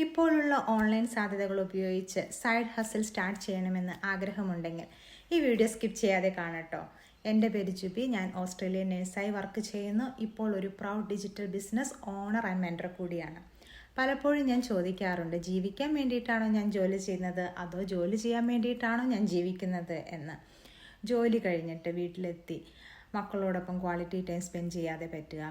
ഇപ്പോഴുള്ള ഓൺലൈൻ സാധ്യതകൾ ഉപയോഗിച്ച് സൈഡ് ഹസിൽ സ്റ്റാർട്ട് ചെയ്യണമെന്ന് ആഗ്രഹമുണ്ടെങ്കിൽ ഈ വീഡിയോ സ്കിപ്പ് ചെയ്യാതെ കാണട്ടോ. എൻ്റെ പേര് ജുബി. ഞാൻ ഓസ്ട്രേലിയൻ നേഴ്സായി വർക്ക് ചെയ്യുന്നു. ഇപ്പോൾ ഒരു proud digital business owner and mentor കൂടിയാണ്. പലപ്പോഴും ഞാൻ ചോദിക്കാറുണ്ട്, ജീവിക്കാൻ വേണ്ടിയിട്ടാണോ ഞാൻ ജോലി ചെയ്യുന്നത് അതോ ജോലി ചെയ്യാൻ വേണ്ടിയിട്ടാണോ ഞാൻ ജീവിക്കുന്നത് എന്ന്. ജോലി കഴിഞ്ഞിട്ട് വീട്ടിലെത്തി മക്കളോടൊപ്പം ക്വാളിറ്റി ടൈം സ്പെൻഡ് ചെയ്യാതെ പറ്റുക,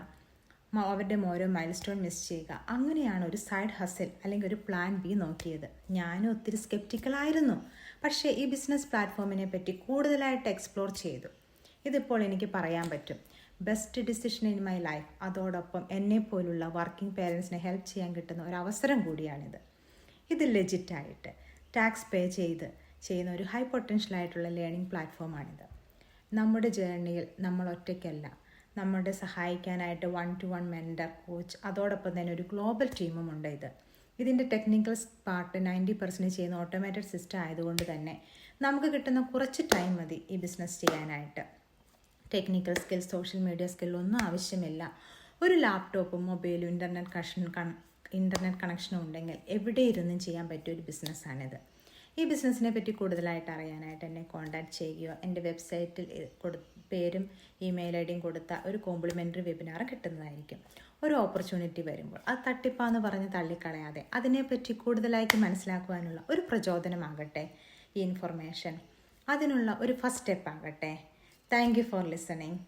അവരുടെ ഓരോ മൈൽ സ്റ്റോൺ മിസ് ചെയ്യുക, അങ്ങനെയാണ് ഒരു സൈഡ് ഹസിൽ അല്ലെങ്കിൽ ഒരു പ്ലാൻ ബി നോക്കിയത്. ഞാനും ഒത്തിരി സ്കെപ്റ്റിക്കലായിരുന്നു. പക്ഷേ ഈ ബിസിനസ് പ്ലാറ്റ്ഫോമിനെ പറ്റി കൂടുതലായിട്ട് എക്സ്പ്ലോർ ചെയ്തു. ഇതിപ്പോൾ എനിക്ക് പറയാൻ പറ്റും, best decision in my life. അതോടൊപ്പം എന്നെപ്പോലുള്ള വർക്കിംഗ് പേരൻസിനെ ഹെൽപ്പ് ചെയ്യാൻ കിട്ടുന്ന ഒരു അവസരം കൂടിയാണിത്. ഇത് ലെജിറ്റായിട്ട് ടാക്സ് പേ ചെയ്ത് ചെയ്യുന്ന ഒരു ഹൈ പൊട്ടൻഷ്യൽ ആയിട്ടുള്ള ലേണിംഗ് പ്ലാറ്റ്ഫോമാണിത്. നമ്മുടെ ജേർണിയിൽ നമ്മൾ ഒറ്റയ്ക്കല്ല, നമ്മുടെ സഹായിക്കാനായിട്ട് 1-to-1 മെൻറ്റർ, കോച്ച്, അതോടൊപ്പം തന്നെ ഒരു ഗ്ലോബൽ ടീമും ഉണ്ട്. ഇതിൻ്റെ ടെക്നിക്കൽ പാർട്ട് 90% ചെയ്യുന്ന ഓട്ടോമേറ്റഡ് സിസ്റ്റം ആയതുകൊണ്ട് തന്നെ നമുക്ക് കിട്ടുന്ന കുറച്ച് ടൈം മതി ഈ ബിസിനസ് ചെയ്യാനായിട്ട്. Technical skill, social media skill ഒന്നും ആവശ്യമില്ല. ഒരു ലാപ്ടോപ്പും മൊബൈലും ഇൻ്റർനെറ്റ് കണക്ഷനും ഉണ്ടെങ്കിൽ എവിടെ ഇരുന്നും ചെയ്യാൻ പറ്റിയ ഒരു ബിസിനസ്സാണിത്. ഈ ബിസിനസ്സിനെ പറ്റി കൂടുതലായിട്ട് അറിയാനായിട്ട് എന്നെ കോൺടാക്റ്റ് ചെയ്യുകയോ എൻ്റെ വെബ്സൈറ്റിൽ പേരും ഇമെയിൽ ഐ ഡിയും കൊടുത്ത ഒരു കോംപ്ലിമെൻ്ററി വെബിനാർ കിട്ടുന്നതായിരിക്കും. ഒരു ഓപ്പർച്യൂണിറ്റി വരുമ്പോൾ അത് തട്ടിപ്പാന്ന് പറഞ്ഞ് തള്ളിക്കളയാതെ അതിനെപ്പറ്റി കൂടുതലായിട്ട് മനസ്സിലാക്കുവാനുള്ള ഒരു പ്രചോദനമാകട്ടെ ഈ ഇൻഫർമേഷൻ. അതിനുള്ള ഒരു ഫസ്റ്റ് സ്റ്റെപ്പ് ആകട്ടെ. Thank you for listening.